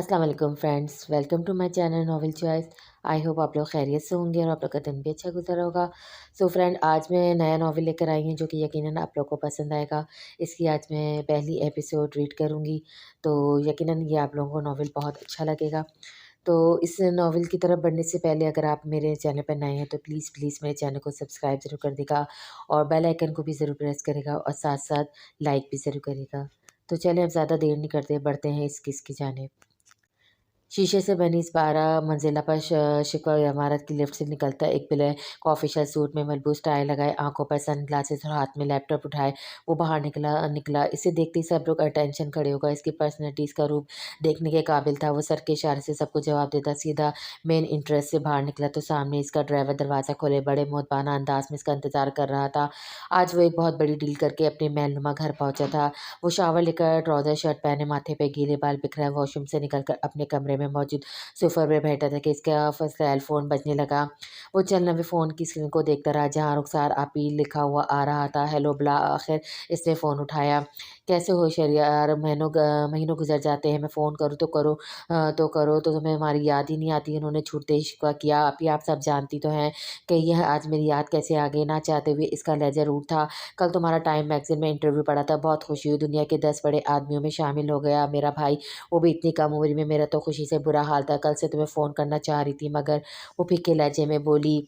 अस्सलाम वालेकुम friends, welcome to my channel novel choice. I hope आप लोग खैरियत से होंगे और आप लोग का दिन भी अच्छा गुजरा होगा। सो फ्रेंड, आज मैं नया नॉवेल लेकर आई हूँ जो कि यकीनन आप लोग को पसंद आएगा। इसकी आज मैं पहली एपिसोड रीड करूँगी, तो यकीनन ये आप लोगों को नॉवेल बहुत अच्छा लगेगा। तो इस नॉवेल की तरफ बढ़ने से पहले अगर आप मेरे चैनल पर नए हैं तो प्लीज़ प्लीज़ मेरे चैनल को सब्सक्राइब ज़रूर कर देगा और बेल आइकन को भी ज़रूर प्रेस करेगा और साथ-साथ लाइक भी ज़रूर करेगा। तो चलिए अब ज़्यादा देर नहीं करते, बढ़ते हैं इस किस की जानिब। शीशे से बनी इस 12 मंजिला पर शिकवा इमारत की लिफ्ट से निकलता एक बिलय कॉफ़ी शर्ट सूट में मलबूस टाई लगाए, आंखों पर सनग्लासेस और हाथ में लैपटॉप उठाए वो बाहर निकला निकला इसे देखते ही सब लोग अटेंशन खड़े हो गए। इसकी पर्सनैलिटी, इसका रूप देखने के काबिल था। वो सर के इशारे से सबको जवाब देता सीधा मेन इंटरेस्ट से बाहर निकला तो सामने इसका ड्राइवर दरवाज़ा खोले बड़े मोहताना अंदाज में इसका इंतजार कर रहा था। आज वो एक बहुत बड़ी डील करके अपने महलनुमा घर पहुंचा था। वो शावर लेकर ट्राउज़र शर्ट पहने, माथे पे गीले बाल बिखरा है, वॉशरूम से निकलकर अपने कमरे में मौजूद सोफ़ा पे बैठा था कि इसका सेल फ़ोन बजने लगा। वो चलने फ़ोन की स्क्रीन को देखता रहा जहाँ रुखसार आपी लिखा हुआ आ रहा था। हेलो बुला आखिर इसने फ़ोन उठाया। कैसे हो शहरियार? महीनों गुज़र जाते हैं, मैं फ़ोन करूँ तो करो तो तुम्हें हमारी याद ही नहीं आती। उन्होंने छूटते ही शिकवा किया। आपी आप सब जानती तो हैं कि यह आज मेरी याद कैसे आ गई। ना चाहते हुए इसका लहज़ा रूड था। कल तुम्हारा टाइम मैगज़ीन में इंटरव्यू पढ़ा था, बहुत खुशी हुई। दुनिया के 10 बड़े आदमियों में शामिल हो गया मेरा भाई, वो भी इतनी कम उम्र में। मेरा तो खुशी से बुरा हाल था। कल से तुम्हें फ़ोन करना चाह रही थी मगर वो फीके लहजे में बोली,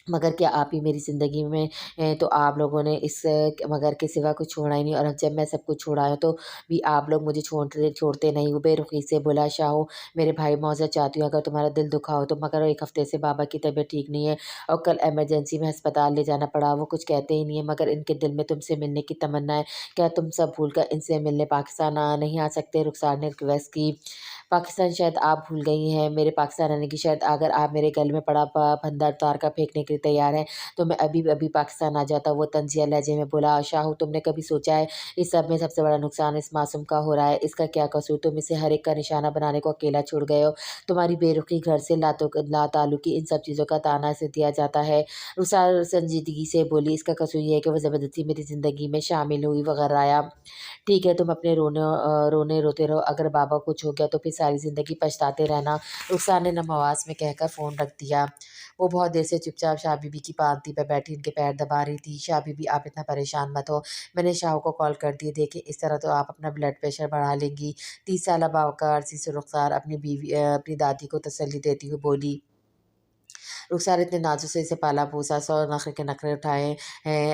मगर क्या आप ही मेरी ज़िंदगी में तो आप लोगों ने इस मगर के सिवा कुछ छोड़ा ही नहीं और अब जब मैं सब कुछ छोड़ा तो भी आप लोग मुझे छोड़ते छोड़ते नहीं। वो बेरुखी से बोला, शाहू मेरे भाई मौज़ा चाहती हूँ अगर तुम्हारा दिल दुखा हो तो, मगर 1 हफ़्ते से बाबा की तबीयत ठीक नहीं है और कल इमरजेंसी में अस्पताल ले जाना पड़ा। वो कुछ कहते ही नहीं है मगर इनके दिल में तुमसे मिलने की तमन्ना है। क्या तुम सब भूलकर इनसे मिलने पाकिस्तान नहीं आ सकते? रुखसार ने रिक्वेस्ट की। पाकिस्तान शायद आप भूल गई हैं, मेरे पाकिस्तान आने की शर्त अगर आप मेरे गले में पड़ा फंदा तार का फेंकने के लिए तैयार हैं तो मैं अभी-अभी पाकिस्तान आ जाता। वो तंज़िया लहजे में बोला, शाहू तुमने कभी सोचा है इस सब में सबसे बड़ा नुकसान इस मासूम का हो रहा है? इसका क्या कसूर? तुम इसे हर एक का निशाना बनाने को अकेला छोड़ गए हो। तुम्हारी बेरुखी, घर से लाताल्लुकी, इन सब चीज़ों का ताना इसे दिया जाता है। रुखसार संजीदगी से बोली, इसका कसूर ये है कि वो ज़बरदस्ती मेरी ज़िंदगी में शामिल हुई वग़ैरह। ठीक है, तुम अपने रोने रोते रहो, अगर बाबा को कुछ हो गया तो फिर सारी ज़िंदगी पछताते रहना। रुखसार ने नम आवाज़ में कहकर फ़ोन रख दिया। वो बहुत देर से चुपचाप शाह बीबी की पालती पे बैठी उनके पैर दबा रही थी। शाह बीबी आप इतना परेशान मत हो, मैंने शाह को कॉल कर दिए, देखिए इस तरह तो आप अपना ब्लड प्रेशर बढ़ा लेंगी। 30 साला बावकार सी से रुखसार अपनी दादी को तसल्ली देती हुई बोली। रुखसार इतने नाज़ुक से इसे पाला-पोसा, सौ नखरे के नखरे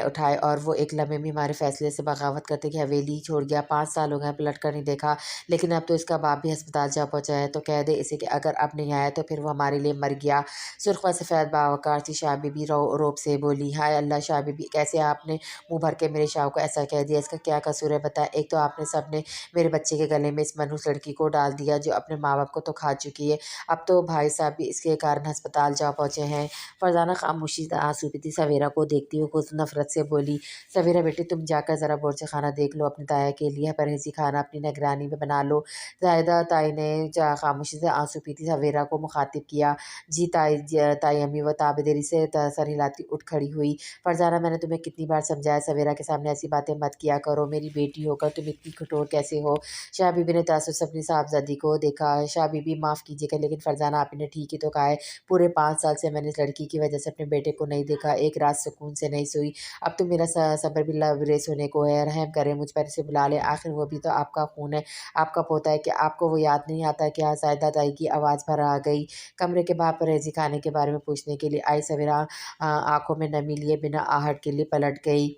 उठाए और वो एक लम्हे में हमारे फ़ैसले से बगावत करते कि हवेली ही छोड़ गया। 5 साल हो गए पलट कर नहीं देखा, लेकिन अब तो इसका बाप भी अस्पताल जा पहुँचा है, तो कह दे इसे कि अगर अब नहीं आया तो फिर वो हमारे लिए मर गया। सुर्ख़ व सफ़ेद बावकार थी शाह बीबी रौब से बोली, हाय अल्लाह शाह बीबी कैसे आपने मुँह भर के मेरे शाह को ऐसा कह दिया? इसका क्या कसूर है बताएँ? एक तो आपने सबने मेरे बच्चे के गले में इस मनहूस लड़की को डाल दिया जो अपने माँ-बाप को तो खा चुकी है। अब तो भाई साहब भी इसके कारण अस्पताल जा पहुँचे हैं। फरज़ाना खामोशी से आँसू पीती सवेरा को देखती हुई कुछ नफ़रत से बोली, सवेरा बेटी तुम जाकर ज़रा बावर्ची खाना देख लो, अपनी ताया के लिए परहेज़ी खाना अपनी निगरानी में बना लो। ज़ाहिदा ताई ने खामोशी से आँसू पीती सवेरा को मुखातिब किया। जी ताई अम्मी वो ताबेदारी से सर हिलाती उठ खड़ी हुई। फरज़ाना मैंने तुम्हें कितनी बार समझाया सवेरा के सामने ऐसी बातें मत किया करो, मेरी बेटी होकर तुम इतनी कठोर कैसे हो? शाह बीबी ने ताज्जुब से अपनी साहबज़ादी को देखा। शाह बीबी माफ़ कीजिएगा लेकिन फरज़ाना आपने ठीक ही तो कहा है, पूरे 5 साल से मैंने इस लड़की की वजह से अपने बेटे को नहीं देखा, एक रात सुकून से नहीं सोई। अब तो मेरा सब्र भी लबरेज़ होने को है, रहम करें मुझ पर, इसे बुला लें, आखिर वो भी तो आपका खून है, आपका पोता है। क्या आपको वो याद नहीं आता कि ज़ाहिदा ताई की आवाज़ भर आ गई। कमरे के बाहर परहेज़ी खाने के बारे में पूछने के लिए आई सवेरा आँखों में नमी लिए बिना आहट के लिए पलट गई।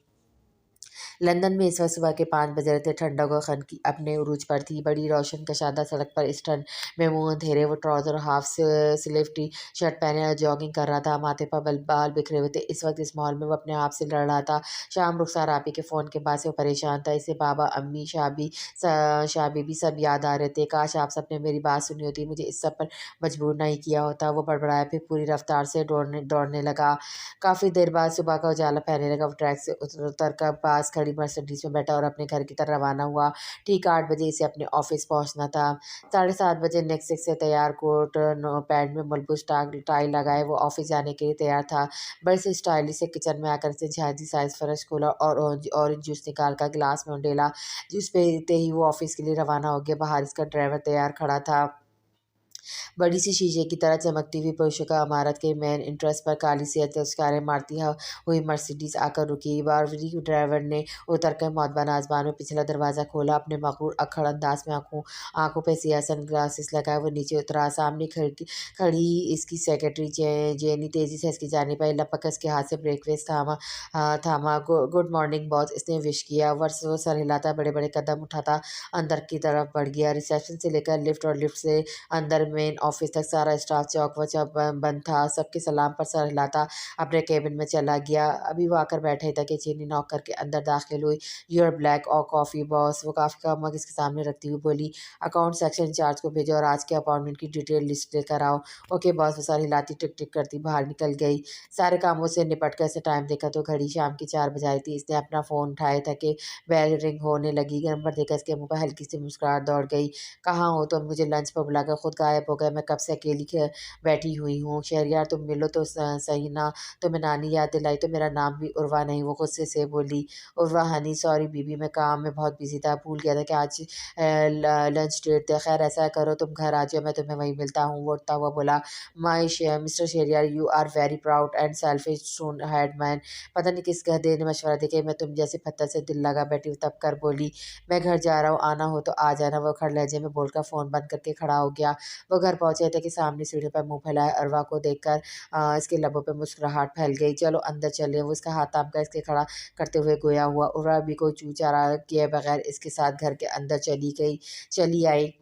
लंदन में इस वक्त सुबह के 5 बज रहे थे। ठंडक और खनकी अपने उरूज पर थी। बड़ी रोशन कशादा सड़क पर इस ठंड में मुँह अंधेरे वो ट्राउज़र और हाफ स्लीव टी शर्ट पहने जॉगिंग कर रहा था। माथे पर बाल बिखरे हुए थे। इस वक्त इस माहौल में वो अपने आप से लड़ रहा था। शाम रुखसार आपी के फ़ोन के बाद से वो परेशान था। इसे बाबा, अम्मी, शाह बीबी सब याद आ रहे थे। काश आप सब ने मेरी बात सुनी होती, मुझे इस सब पर मजबूर नहीं किया होता। वो बड़बड़ाया फिर पूरी रफ्तार से दौड़ने लगा। काफ़ी देर बाद सुबह का उजाला फैलने लगा। वो ट्रैक से उतर कर पास खड़ी मर्सिडीज़ में बैठा और अपने घर की तरफ रवाना हुआ। ठीक 8 बजे इसे अपने ऑफ़िस पहुँचना था। 7:30 बजे नेक्स्ट से तैयार कोट पैंट में मलबूस टाई लगाए वो ऑफ़िस जाने के लिए तैयार था। बड़े से स्टाइलिश से किचन में आकर उसने झाँझी साइज़ फ़र्श खोला और ऑरेंज जूस निकाल कर गिलास में उंडेला। जूस पीते ही वो ऑफ़िस के लिए रवाना हो गया। बाहर इसका ड्राइवर तैयार खड़ा था। बड़ी सी शीशे की तरह चमकती हुई पुरुषका इमारत के मेन इंट्रेंस पर काली सी चमत्कारें मारती हुई मर्सिडीज आकर रुकी। बावरी ड्राइवर ने उतर कर मौतबान आसमान में पिछला दरवाज़ा खोला। अपने मकरूर अक्खड़ अंदाज में आंखों आंखों पे सियाह सनग्लासेस लगाए वो नीचे उतरा। सामने खड़ी इसकी सेक्रेटरी जेनी तेजी से इसकी जानिब आई। लपक इसके हाथ से ब्रेकफास्ट थामा। गुड मॉर्निंग बॉस, इसने विश किया। वर्ष वो सर हिलाता बड़े बड़े कदम उठाता अंदर की तरफ बढ़ गया। रिसेप्शन से लेकर लिफ्ट और लिफ्ट से अंदर मेन ऑफिस तक सारा स्टाफ चौक व चौक बंद था। सबके सलाम पर सर हिलाता अपने केबिन में चला गया। अभी वो आकर बैठे थे कि चीनी नॉक करके अंदर दाखिल हुई। योर ब्लैक और कॉफ़ी बॉस, वो काफ़ी का मग इसके सामने रखती हुई बोली। अकाउंट सेक्शन इंचार्ज को भेजो और आज के अपॉइंटमेंट की डिटेल लिस्ट लेकर आओ। ओके बॉस, वो सर हिलाती टिक टिक करती बाहर निकल गई। सारे कामों से निपट कर इसे टाइम देखा तो घड़ी शाम की 4 बजाई थी। इसने अपना फ़ोन उठाया था कि बेल रिंग होने लगी। नंबर देखकर इसके मुँह पर हल्की सी मुस्कुराहट दौड़ गई। कहाँ हो तुम? मुझे लंच पर बुलाकर खुद गायब हो गए। मैं कब से अकेली बैठी हुई हूँ। शहरयार तुम मिलो तो सही ना। तुम्हें नानी याद दिलाई तो मेरा नाम भी उर्वा नहीं। वो गुस्से से बोली। उर्वा हनी सॉरी बीबी, मैं काम में बहुत बिजी था, भूल गया था कि आज लंच डेट था। खैर ऐसा करो तुम घर आ जाओ, मैं तुम्हें वहीं मिलता हूँ। वो उठता हुआ बोला। Mister Shehriyar, you are very proud and selfish stone head man. पता नहीं किस गधे ने मशवरा देके मैं तुम जैसे पत्थर से दिल लगा बैठी हूँ। तब कर बोली, मैं घर जा रहा हूँ, आना हो तो आ जाना। वो खड़ लहजे में बोलकर फ़ोन बंद करके खड़ा हो गया। वो घर पहुंचे थे कि सामने सीढ़ियों पर मुंह फैलाए अरवा को देखकर इसके लबों पे मुस्कुराहट फैल गई। चलो अंदर चले। वो इसका हाथ थाम कर इसके खड़ा करते हुए गोया हुआ। उर्वा भी को चू चारा किए बगैर इसके साथ घर के अंदर चली आई।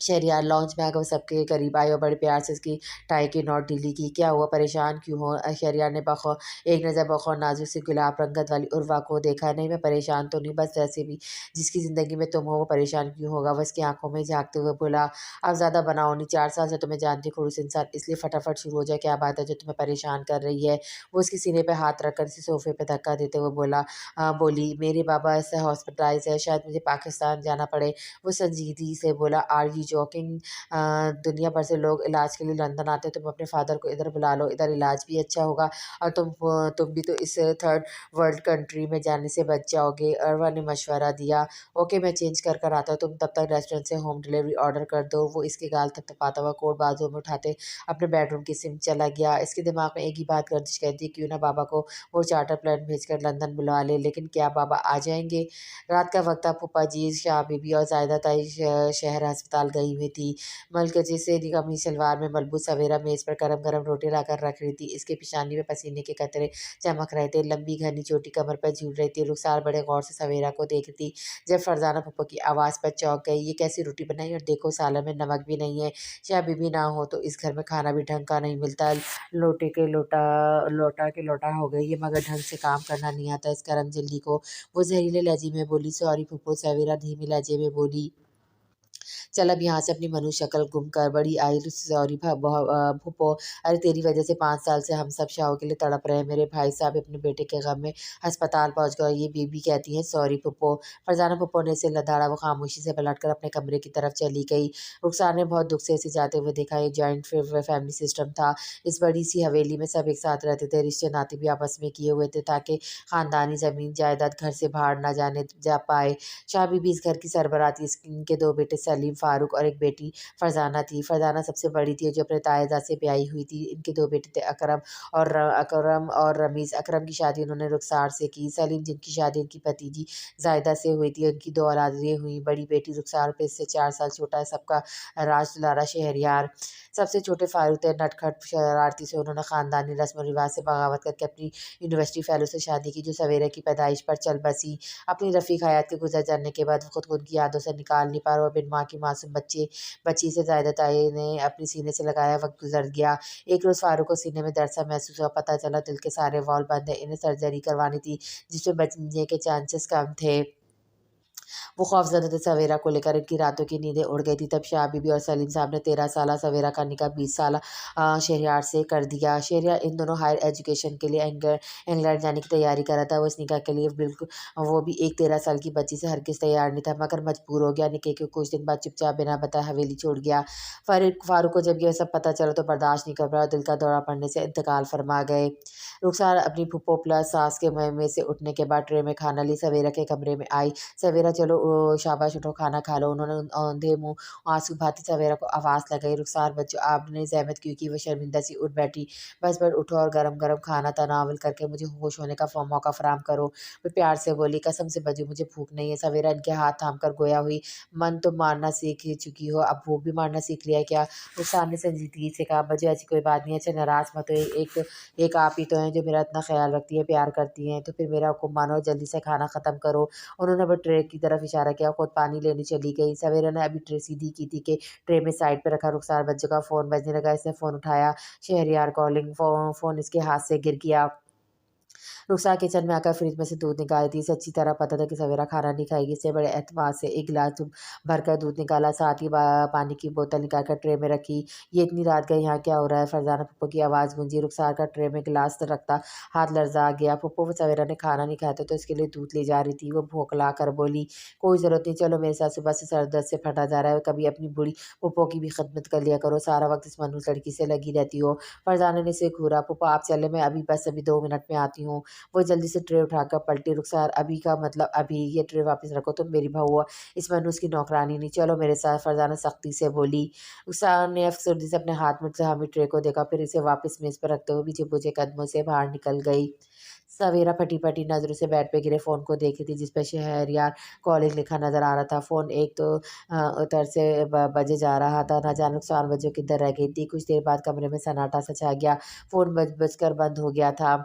शहरयार लॉन्च में आकर वो सबके करीब आई और बड़े प्यार से इसकी टाई की नोट ढीली की। क्या हुआ, परेशान क्यों हो? शहरयार ने एक नज़र बखौर नाजुक सी गुलाब रंगत वाली उर्वा को देखा। नहीं मैं परेशान तो नहीं, बस वैसे भी जिसकी ज़िंदगी में तुम हो वो परेशान क्यों होगा? वो इसकी आंखों में झांकते हुए बोला। अब ज़्यादा बनाओ नहीं, 4 साल से तुम्हें जानती खड़ूस इंसान, इसलिए फटाफट शुरू हो जाए। क्या बात है जो तुम्हें परेशान कर रही है? वो इसके सीने पर हाथ रखकर इसे सोफे पर धक्का देते हुए बोली, मेरे बाबा ऐसे हॉस्पिटलाइज है, शायद मुझे पाकिस्तान जाना पड़े। वो संजीदगी से बोला। Are you joking? दुनिया भर से लोग इलाज के लिए लंदन आते हैं, तुम अपने फादर को इधर बुला लो, इधर इलाज भी अच्छा होगा और तुम भी तो इस थर्ड वर्ल्ड कंट्री में जाने से बच जाओगे। अरवा ने मशवरा दिया। ओके मैं चेंज कर आता हूँ, तुम तब तक रेस्टोरेंट से होम डिलीवरी ऑर्डर कर दो। वो इसके गाल थपथपाता हुआ कोट बाजू में उठाते अपने बेडरूम की सिम चला गया। इसके दिमाग में एक ही बात गर्दिश करती, क्यों ना बाबा को वो चार्टर प्लेन भेजकर लंदन बुला ले। लेकिन क्या बाबा आ जाएंगे? रात का वक्त था। फूफा जी, शाह बीबी और ज़ायदा ताई शहर अस्पताल गई हुई थी। मलकजी से कमीज सलवार में मलबूस सवेरा मेज़ पर गरम गरम रोटी लाकर रख रही थी। इसके पेशानी में पसीने के कतरे चमक रहे थे। लंबी घनी चोटी कमर पर झूल रही थी। रुखसार बड़े गौर से सवेरा को देख रही थी। जब फरजाना फूफा की आवाज़ पर चौंक गई। ये कैसी रोटी बनाई, और देखो सालन में नमक भी नहीं है। शाह बीबी ना हो तो इस घर में खाना भी ढंग का नहीं मिलता। लोटा के लोटा हो गई है, मगर ढंग से काम करना नहीं आता इस करम जल्दी को। वो जहरीले लहजे में बोली। सॉरी फूफो, सवेरा धीमी लहजे में बोली। चल अब यहाँ से अपनी मनु शक्ल गुम कर। बड़ी आई सॉरी फूफो, अरे तेरी वजह से 5 साल से हम सब शाहों के लिए तड़प रहे हैं। मेरे भाई साहब अपने बेटे के गम में अस्पताल पहुँच गए और ये बीबी कहती है सॉरी फूफो। फरजाना फूफो ने इसे लधाड़ा। वो खामोशी से पलटकर अपने कमरे की तरफ चली गई। रुखसार ने बहुत दुख से इसे जाते हुए देखा। ये जॉइंट फैमिली सिस्टम था। इस बड़ी सी हवेली में सब एक साथ रहते थे। रिश्ते नाते भी आपस में किए हुए थे ताकि ख़ानदानी ज़मीन जायदाद घर से बाहर ना जाने जा पाए। शाह बीबी इस घर की सरबराह थी। इनके 2 बेटे सलीम, फारूक और एक बेटी फरजाना थी। फरजाना सबसे बड़ी थी जो अपने ताएजा से ब्याही हुई थी। इनके 2 बेटे थे अकरम और रमीज़। अकरम की शादी उन्होंने रुखसार से की। सलीम जिनकी शादी उनकी भतीजी जायदा से हुई थी, उनकी 2 औलादें हुई। बड़ी बेटी रुखसार पे इससे 4 साल छोटा है। सबका राज दुलारा शहरयार। सबसे छोटे फारूक थे नटखट शरारती से। उन्होंने ख़ानदानी रस्म व रिवाज से बगावत करके अपनी यूनिवर्सिटी फ़ेलो से शादी की जो सवेरे की पैदाइश पर चल बसी। अपनी रफ़ीक हयात के गुजर जाने के बाद खुद को उनकी यादों से निकाल नहीं पा रहा और बिन माँ की मासूम बच्ची से ज़ायदा ताई ने अपने सीने से लगाया वक्त गुजर गया। एक रोज़ फारूक को सीने में दर्द सा महसूस हुआ। पता चला दिल के सारे वॉल्व बंद है। इन्हें सर्जरी करवानी थी जिसमें बचने के चांसेस कम थे। वो खौफज़दा थे सवेरा को लेकर। इनकी रातों की नींदें उड़ गई थी। तब शाह बीबी और सलीम साहब ने 13 साला सवेरा का निकाह 20 साला शहरयार से कर दिया। शहरयार इन दोनों हायर एजुकेशन के लिए इंग्लैंड जाने की तैयारी कर रहा था। वो इस निकाह के लिए बिल्कुल, वो भी एक 13 साल की बच्ची से हरगिज़ तैयार नहीं था, मगर मजबूर हो गया। निकाह के कुछ दिन बाद चुपचाप बिना बताए हवेली छोड़ गया। फारूक को जब यह सब पता चला तो बर्दाश्त नहीं कर पाया और दिल का दौरा पड़ने से इंतकाल फरमा गए। रुखसार अपनी फूफो प्लस सास के मुँह में से उठने के बाद ट्रे में खाना ली सवेरा के कमरे में आई। सवेरा चलो शाबाश उठो खाना खा लो। उन्होंने औंधे मुँह आँसू बहाती सवेरा को आवाज़ लगाई, रुखसार बच्चों आपने ज़हमत क्यों की? वो शर्मिंदा सी उठ बैठी। बस उठो और गरम-गरम खाना तनावल करके मुझे होश होने का मौका फ़राहम करो। वो प्यार से बोली, कसम से बच्चों मुझे भूख नहीं है। सवेरा इनके हाथ थाम कर गोया हुई, मन तुम मारना सीख ही चुकी हो, अब भूख भी मारना सीख लिया है क्या? रुखसार ने संजीदगी से कहा, बच्चों ऐसी कोई बात नहीं है, अच्छा नाराज़ मत हो। एक आप ही तो हैं जो मेरा इतना ख़्याल रखती हैं, प्यार करती हैं, तो फिर मेरा हुक्म मानो और जल्दी से खाना ख़त्म करो। उन्होंने वो ट्रे की तरफ इशारा किया, खुद पानी लेने चली गई। सवेरा ने अभी ट्रे सीधी की थी कि ट्रे में साइड पे रखा रुखसार बच्चों का फ़ोन बजने लगा। इसने फ़ोन उठाया, शहरयार कॉलिंग। फ़ोन इसके हाथ से गिर गया। रुखसार किचन में आकर फ्रिज में से दूध निकाली थी। इसे अच्छी तरह पता था कि सवेरा खाना नहीं खाएगी। इसने बड़े एतमाद से एक गिलास भरकर दूध निकाला, साथ ही पानी की बोतल निकालकर ट्रे में रखी। ये इतनी रात गए यहाँ क्या हो रहा है? फरजाना पप्पो की आवाज़ गूंजी। रुखसार का ट्रे में गिलास रखता हाथ लर्जा गया। पप्पो वो सवेरा ने खाना नहीं खाया था तो इसके लिए दूध ले जा रही थी। वो भौंकला कर बोली, कोई ज़रूरत नहीं, चलो मेरे साथ, सुबह से सर दर्द से फटा जा रहा है। कभी अपनी बूढ़ी पप्पो की भी खिदमत कर लिया करो, सारा वक्त इस मनहूस लड़की से लगी रहती हो। फरजाना ने इसे घूरा, पप्पो आप चले, मैं अभी बस अभी 2 मिनट में आती हूँ। वो जल्दी से ट्रे उठाकर पलटी। रुखसार अभी का मतलब अभी, ये ट्रे वापस रखो, तुम मेरी बहू हो, इसमें उसकी नौकरानी नहीं, चलो मेरे साथ। फरजाना सख्ती से बोली। रुखसार ने अफसरदी से अपने हाथ में से हमी ट्रे को देखा, फिर इसे वापस मेज पर रखते हुए पीछे पूछे कदमों से बाहर निकल गई। सवेरा फटी-फटी नज़रों से बेड पे गिरे फ़ोन को देख रही थी, जिस पे शहरयार कॉलिंग लिखा नज़र आ रहा था। फ़ोन एक तो उधर से बजे जा रहा था, ना जाने नुकसान वजह किधर रह गई थी। कुछ देर बाद कमरे में सन्नाटा सा छा गया, फ़ोन बज-बज कर बंद हो गया था।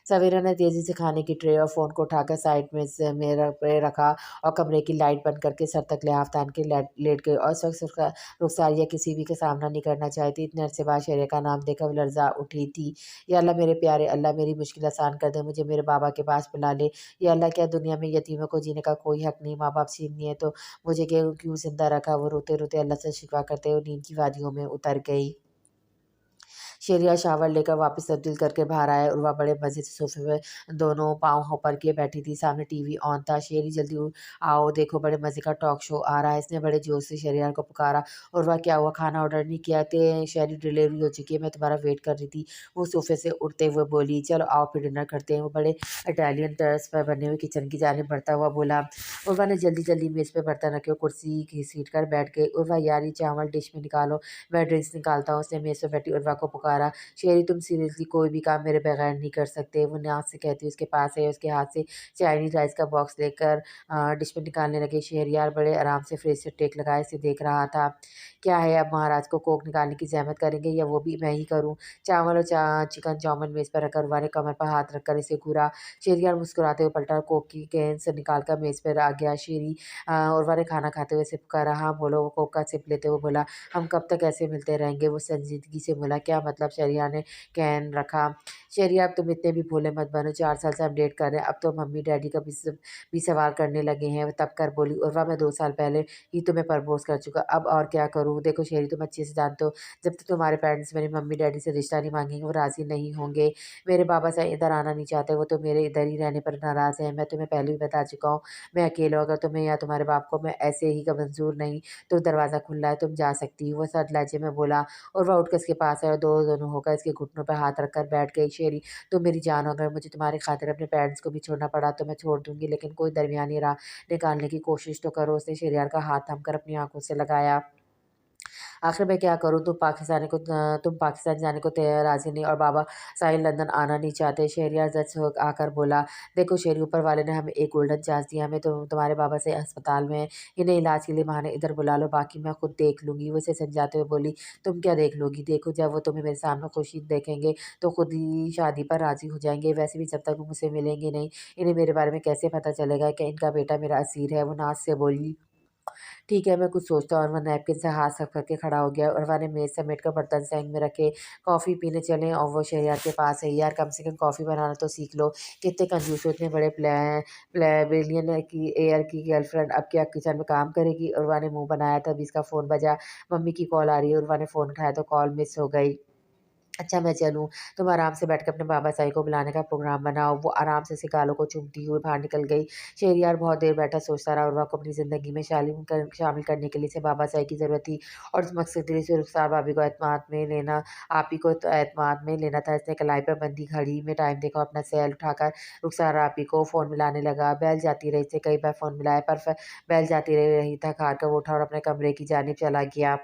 सवेरा ने तेज़ी से खाने की ट्रे और फ़ोन को उठाकर साइड में से मेरा पे रखा और कमरे की लाइट बंद करके सर तक लिहाफ तान के लेट गई और इस वक़्त रुखसार या किसी भी का सामना नहीं करना चाहती। इतने अरसे बाद शहर का नाम देकर वो लर्ज़ा उठी थी। या अल्लाह मेरे प्यारे अल्लाह मेरी मुश्किल आसान कर दे, मुझे मेरे बाबा के पास बुला ले। या अल्लाह क्या दुनिया में यतीमों को जीने का कोई हक़ नहीं, माँ-बाप छीन लिए तो मुझे क्यों क्यों ज़िंदा रखा? वो रोते-रोते अल्लाह से शिकवा करते हुए नींद की वादियों में उतर गई। शेरिया शावर लेकर वापस तब्दील करके बाहर आया। उर्वा बड़े मज़े से सोफ़े में दोनों पाँव ऊपर किए बैठी थी। सामने टीवी ऑन था। शेरी जल्दी आओ देखो बड़े मज़े का टॉक शो आ रहा है। इसने बड़े जोश से शेरियार को पुकारा। उर्वा क्या हुआ, खाना ऑर्डर नहीं किया? ते शेरी डिलीवरी हो चुकी है, मैं तुम्हारा वेट कर रही थी। वो सोफ़े से उठते हुए बोली, चलो आओ फिर डिनर करते हैं। वो बड़े इटालियन तर्ज पर बने हुए किचन की जानिब बढ़ता हुआ बोला। उर्वा ने जल्दी-जल्दी मेज़ पे बर्तन रखे और कुर्सी घसीट कर बैठ गई। उर्वा यार ये चावल डिश में निकालो, मैं ड्रिंक्स निकालता हूँ। उसने मेज़ पे बैठी उर्वा को पुकारा। शेरी तुम सीरियसली कोई भी काम मेरे बगैर नहीं कर सकते। वो नाक से कहती उसके पास है, उसके हाथ से चाइनीज़ राइस का बॉक्स लेकर डिश में निकालने लगे। शहरयार बड़े आराम से फ्रिज से टेक लगाए इसे देख रहा था। क्या है अब महाराज को कोक निकालने की ज़हमत करेंगे या वो भी मैं ही करूँ? चावल और चिकन चाउमीन मेज़ पर रखकर उर्वा ने कमर पर हाथ रखकर इसे घूरा। शहरयार मुस्कुराते हुए पलटा और कोक की कैन से निकाल कर मेज़ पर आ गया। उर्वा ने खाना खाते हुए इसे पुकारा। हाँ बोलो, वो कोक का सिप लेते हुए बोला। हम कब तक ऐसे मिलते रहेंगे? वो संजीदगी से बोला। क्या मतलब? शहरयार ने कैन रखा। शहरयार अब तुम इतने भी भोले मत बनो, 4 साल से हम डेट कर रहे हैं, अब तो मम्मी डैडी का भी सवाल करने लगे हैं। वो तब कर बोली, उर्वा मैं 2 साल पहले ही तुम्हें प्रपोज़ कर चुका, अब और क्या करूँ? देखो शेरी तुम अच्छे से जानते हो, जब तक तुम्हारे पेरेंट्स मेरी मम्मी डैडी से रिश्ता नहीं माँगेंगे वो राज़ी नहीं होंगे। मेरे बाबा साहब इधर आना नहीं चाहते, वो तो मेरे इधर ही रहने पर नाराज़ हैं। मैं तुम्हें पहले भी बता चुका हूँ, मैं अकेला हूँ, अगर तुम्हें या तुम्हारे बाप को मैं ऐसे ही का मंज़ूर नहीं, तो दरवाज़ा खुला है, तुम जा सकती हो। वो सर लहजे में बोला। उर्वा उठकर इसके पास आई और दोनों होकर इसके घुटनों पे हाथ रखकर बैठ गई। शेरी तुम मेरी जान हो, अगर मुझे तुम्हारी खातिर अपने पेरेंट्स को भी छोड़ना पड़ा तो मैं छोड़ दूँगी, लेकिन कोई दरमियानी राह निकालने की कोशिश तो करो। उसने शहरयार का हाथ थमकर अपनी आँखों से लगाया। आखिर मैं क्या करूँ? तुम पाकिस्तान जाने को राज़ी नहीं और बाबा साहिल लंदन आना नहीं चाहते। शहरयार जज हो आकर बोला, देखो शेरी ऊपर वाले ने हमें एक गोल्डन चांस दिया, हमें तो तुम्हारे बाबा से अस्पताल में हैं, इन्हें इलाज के लिए बहाने इधर बुला लो, बाकी मैं खुद देख लूँगी। वो इसे समझाते हुए बोली, तुम क्या देख लोगी? देखो जब वो तुम्हें मेरे सामने खुशी देखेंगे तो खुद ही शादी पर राज़ी हो जाएँगे। वैसे भी जब तक वो मुझसे मिलेंगे नहीं, इन्हें मेरे बारे में कैसे पता चलेगा कि इनका बेटा मेरा असीर है? वो नाज़ से बोली। ठीक है, मैं कुछ सोचता हूँ। और वह नैपकिन से हाथ साफ करके खड़ा हो गया। उर्वा ने मेज़ समेट कर बर्तन सिंक में रखे, कॉफ़ी पीने चलें और वो शहरयार के पास है। यार कम से कम कॉफ़ी बनाना तो सीख लो। कितने कंजूस हो, इतने बड़े प्लेबेलियन की एयर की गर्लफ्रेंड अब क्या किचन में काम करेगी? उर्वा ने मुँह बनाया तभी इसका फ़ोन बजा। मम्मी की कॉल आ रही है। उर्वा ने फ़ोन उठाया तो कॉल मिस हो गई। अच्छा मैं चलूँ, तुम आराम से बैठ के अपने बाबा साईं को बुलाने का प्रोग्राम बनाओ। वो आराम से ऐसे गालों को चूमती हुई बाहर निकल गई। शहरयार बहुत देर बैठा सोचता रहा, उर्वा को अपनी ज़िंदगी में शामिल करने के लिए इसे बाबा साईं की ज़रूरत थी और उस मकसद के लिए इसे रुखसार भाभी को एतमाद में लेना आप ही को तो एतमाद में लेना था। इसने कलाई पर बंधी घड़ी में टाइम देखा और अपना सेल उठाकर रुखसार आपी को फ़ोन मिलाने लगा। बेल जाती रही, इसे कई बार फ़ोन मिलाया पर बेल जाती रही। थक हार कर वो उठा और अपने कमरे की जानिब चला गया।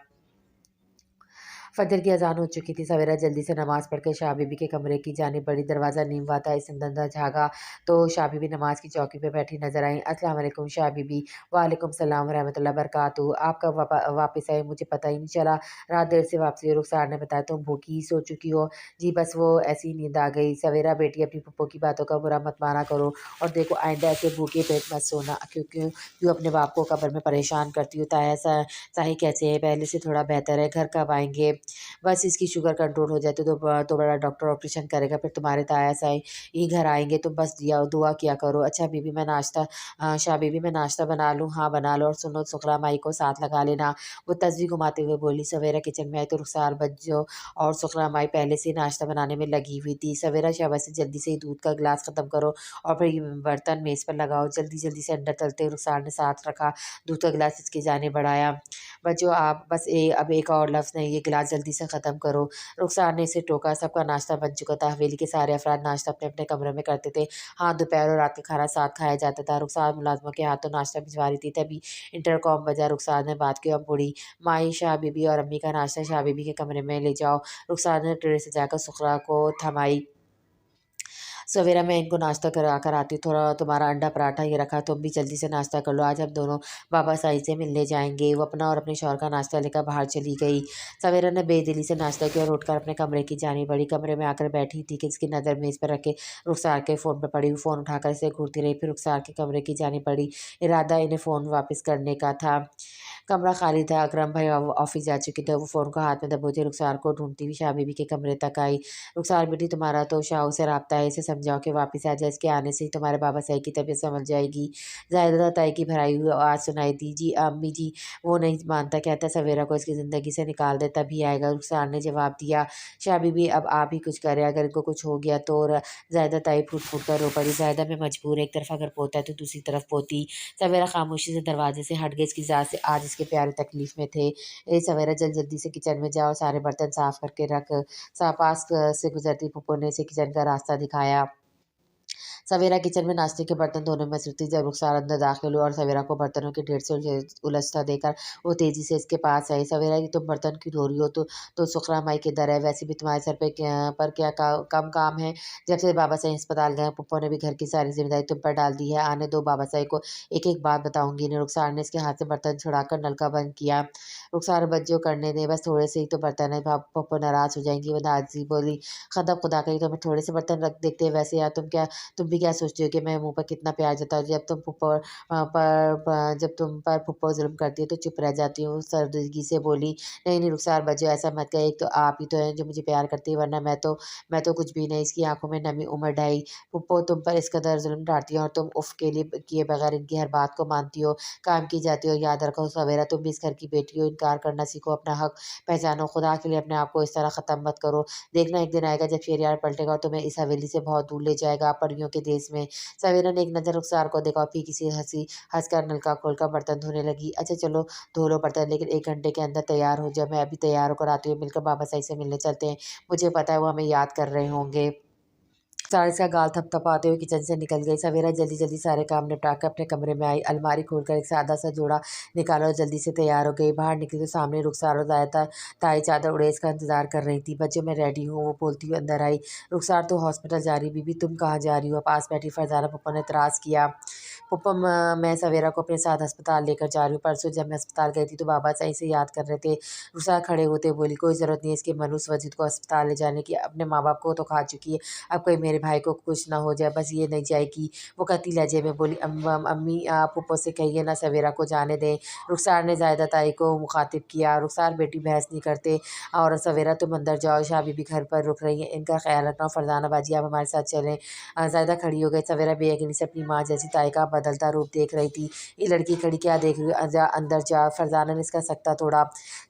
फजर की अज़ान हो चुकी थी। सवेरा जल्दी से नमाज़ पढ़ के शाह बीबी के कमरे की जानिब बढ़ी। दरवाज़ा नीम हुआ था। इसने अंदर झाँका तो शाह बीबी नमाज़ की चौकी पे बैठी नज़र आईं। अस्सलाम वालेकुम शाह बीबी। वालेकुम सलाम व रहमतुल्लाह बरकातहू। आप कब वापस आए मुझे पता ही नहीं चला। रात देर से वापसी हुई। रुखसार ने बताया तुम भूखी ही सो चुकी हो। जी बस वो ऐसी नींद आ गई। सवेरा बेटी अपनी पप्पो की बातों का बुरा मत माना करो और देखो आइंदा ऐसे भूखे पेट मत सोना। क्यों अपने बाप को कब्र में परेशान करती हो? ताया साहिल कैसे है? पहले से थोड़ा बेहतर है। घर कब आएँगे? बस इसकी शुगर कंट्रोल हो जाए तो बड़ा डॉक्टर ऑपरेशन करेगा, फिर तुम्हारे ताया साई ही घर आएँगे, तुम बस दुआ किया करो। अच्छा बीबी मैं शाह बीबी मैं नाश्ता बना लूँ? हाँ, बना लो और सुनो सुखरा माई को साथ लगा लेना। वो तस्वीर घुमाते हुए बोली। सवेरा किचन में आई तो रुखसार बज्जो और सुखरा माई पहले से ही नाश्ता बनाने में लगी हुई थी। सवेरा शाबाश से जल्दी से ही दूध का गिलास ख़त्म करो और फिर ये बर्तन मेज़ पर लगाओ। जल्दी-जल्दी से अंदर चलते हुए रुखसार ने साथ रखा दूध का गिलास इसकी जानिब बढ़ाया। बच्चों आप बस अब एक और लफ्ज़ नहीं, ये गिलास जल्दी से ख़त्म करो। रुखसार ने इसे टोका। सबका नाश्ता बन चुका था। हवेली के सारे अफ़राद नाश्ता अपने-अपने कमरे में करते थे। हाँ, दोपहर और रात का खाना साथ खाया जाता था। रुखसार मुलाज़िमों के हाथों नाश्ता भिजवा रही थी, तभी इंटरकॉम बजा। रुखसार ने बात की और मुड़ी। माई, शाह बीबी और अम्मी का नाश्ता शाह बीबी के कमरे में ले जाओ। रुखसार ने ट्रे सजाकर सुखरा को थमाई। सवेरा मैं इनको नाश्ता करा कर आती हूँ, थोड़ा तुम्हारा अंडा पराठा ये रखा, तुम भी जल्दी से नाश्ता कर लो, आज हम दोनों बाबा साईं से मिलने जाएँगे। वो अपना और अपने शौहर का नाश्ता लेकर बाहर चली गई। सवेरा ने बेदिली से नाश्ता किया और उठकर अपने कमरे की जानिब बढ़ी। कमरे में आकर बैठी थी कि इसकी नज़र मेज़ पर रखे रुखसार के फ़ोन पे पड़ी। फ़ोन उठाकर इसे घूरती रही, फिर रुखसार के कमरे की जानिब बढ़ी। इरादा इन्हें फ़ोन वापस करने का था। कमरा खाली था। अकरम भाई ऑफ़िस जा चुके थे। वो फ़ोन को हाथ में दबोचे रुखसार को ढूँढती हुई शाह बीबी के कमरे तक आई। रुखसार बेटी तुम्हारा तो शाहू से राब्ता है, इसे समझाओ कि वापस आ जाए, इसके आने से ही तुम्हारे बाबा साई की तबीयत संभल जाएगी। ज़ाहिदा ताई की भराई हुई आवाज़ सुनाई दी। जी अम्मी जी, वो नहीं मानता, कहता सवेरा को इसकी ज़िंदगी से निकाल दे तभी आएगा। रुखसार ने जवाब दिया। शाह बीबी अब आप ही कुछ करें, अगर इनको कुछ हो गया तो ज़ाहिदा ताई फूट-फूट कर रो पड़ी। ज़ाहिदा मैं मजबूर, एक तरफ़ अगर पोता है तो दूसरी तरफ पोती। सवेरा खामोशी से दरवाज़े से हट गई, इसकी ज़ात से आज इसके प्यारे तकलीफ़ में थे। सवेरा जल्दी से किचन में जाओ, सारे बर्तन साफ़ करके रख। पास से गुजरती फूफो ने इसे किचन का रास्ता दिखाया। सवेरा किचन में नाश्ते के बर्तन धोने में मसरूफ़ थी। जब रुखसार अंदर दाखिल हुआ और सवेरा को बर्तनों के ढेर से उलझता देखकर वो तेज़ी से इसके पास आई। सवेरा कि तुम बर्तन क्यों धो रही हो? तो सुखरा माई किधर है? वैसे भी तुम्हारे सर पे क्या कम काम है? जब से बाबा साईं अस्पताल गए हैं, पुप्पो ने भी घर की सारी ज़िम्मेदारी तुम पर डाल दी है। आने दो बाबा साईं को, एक-एक बात बताऊँगी इन्हें। रुखसार ने इसके हाथ से बर्तन छुड़ाकर नल का बंद किया। रुखसार बच्चों करने दें, बस थोड़े से ही तो बर्तन है, पुप्पो नाराज़ हो जाएँगी। वो नाज़ी बोली। खदब खुदा का, ये तो हमें थोड़े से बर्तन रख देखते हैं वैसे, यार तुम भी क्या सोचती हो कि मैं मुँह पर कितना प्यार जताऊँ? जब तुम पर फूफो ज़ुल्म करती है तो चुप रह जाती हूँ। सर्दगी से बोली। नहीं, नहीं रुखसार बच्चों ऐसा मत कहिए, एक तो आप ही तो हैं जो मुझे प्यार करती है, वरना मैं तो कुछ भी नहीं। इसकी आँखों में नमी उमड़ आई। फूफो तुम पर इस कदर ज़ुल्म ढाती हैं और तुम उफ़ के लिए किए बगैर इनकी हर बात को मानती हो, काम की जाती हो। याद रखो सवेरा, तुम भी इस घर की बेटी हो, इनकार करना सीखो, अपना हक पहचानो। खुदा के लिए अपने आप को इस तरह ख़त्म मत करो। देखना एक दिन आएगा जब शहरयार पलटेगा और तुम्हें इस हवेली से बहुत दूर ले जाएगा, परियों के देश में। सवेरा ने एक नज़र रुखसार को देखा और फिर किसी हँसकर नलका खोलकर बर्तन धोने लगी। अच्छा चलो धो लो बर्तन, लेकिन 1 घंटे के अंदर तैयार हो जाओ। मैं अभी तैयार होकर आती हूँ, मिलकर बाबा साईं से मिलने चलते हैं। मुझे पता है वो हमें याद कर रहे होंगे। सारिस का गाल थपथपाते हुए किचन से निकल गई। सवेरा जल्दी-जल्दी सारे काम निपटा कर अपने कमरे में आई। अलमारी खोलकर एक सादा सा जोड़ा निकाला और जल्दी से तैयार हो गई। बाहर निकली तो सामने रुखसार और ज़ायदा ताई चादर ओढ़े इसका इंतज़ार कर रही थी। बच्चों मैं रेडी हूँ, वो बोलती हुई अंदर आई। रुखसार तो हॉस्पिटल जा रही, बीबी तुम कहाँ जा रही हो? पास बैठी फरज़ाना पप्पो ने एतराज़ किया। पप्पो मैं सवेरा को अपने साथ अस्पताल लेकर जा रही हूँ। परसों जब मैं अस्पताल गई थी तो बाबा साईं से याद कर रहे थे। रुखसार खड़े होते बोली, कोई ज़रूरत नहीं है इसके मनुस वजिद को अस्पताल ले जाने की, अपने माँ-बाप को तो खा चुकी है, अब कोई मेरे भाई को कुछ ना हो जाए, बस ये नहीं जाएगी। वो कती लहजे में बोली। अम्मी आप फूफो से कहिए ना सवेरा को जाने दें। रुखसार ने ज़ायदा ताई को मुखातिब किया। रुखसार बेटी बहस नहीं करते और सवेरा तुम अंदर जाओ, शाह बीबी घर पर रुक रही हैं, इनका ख्याल रखना। फरज़ाना बाजी आप हमारे साथ चलें। ज़ायदा खड़ी हो गई। सवेरा बेयकीनी से अपनी माँ जैसी ताई का बदलता रूप देख रही थी। ये लड़की खड़ी क्या देख रही है, जा अंदर जा। फरजाना ने इसका सकता तोड़ा।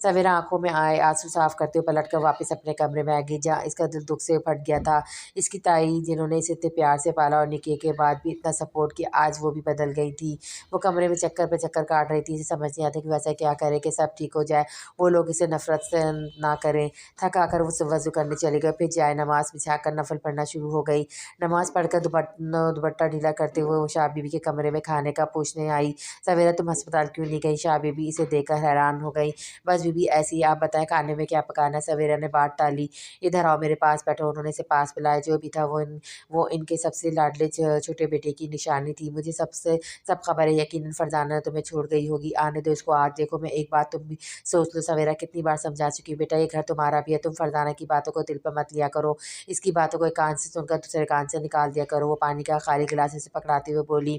सवेरा आंखों में आए आंसू साफ करते हुए पलट कर वापस अपने कमरे में आ गई, जहाँ इसका दिल दुख से फट गया था। इसकी ताई जिन्होंने इसे इतने प्यार से पाला और निके के बाद भी इतना सपोर्ट किया, आज वो भी बदल गई थी। वो कमरे में चक्कर पे चक्कर काट रही थी। इसे समझ नहीं आता कि वैसा क्या करे कि सब ठीक हो जाए, वो लोग इसे नफरत से ना करें। थक आकर वो वज़ू करने चले गए, फिर जाए नमाज़ बिछाकर नफल पढ़ना शुरू हो गई। नमाज़ पढ़कर दुपट्टा ढीला करते हुए वो शाह बीबी के कमरे में खाने का पूछने आई। सवेरा तुम अस्पताल क्यों नहीं गई? शाह बीबी इसे देखकर हैरान हो गई। बस बीबी ऐसी ही, आप बताएं खाने में क्या पकाना है? सवेरा ने बात टाली। इधर आओ मेरे पास बैठो। उन्होंने इसे पास बुलाया। जो भी था वो इनके सबसे लाडले छोटे बेटे की निशानी थी। मुझे सब खबर है, यकीनन फरजाना तुम्हें छोड़ गई होगी। आने दो इसको, आज देखो मैं एक बात तुम भी सोच लो। सवेरा कितनी बार समझा चुकी हूँ बेटा, ये घर तुम्हारा भी है। तुम फरजाना की बातों को दिल पर मत लिया करो। इसकी बातों को एक कान से सुनकर दूसरे कान से निकाल दिया करो। वो पानी का खाली गिलास इसे पकड़ाते हुए बोली,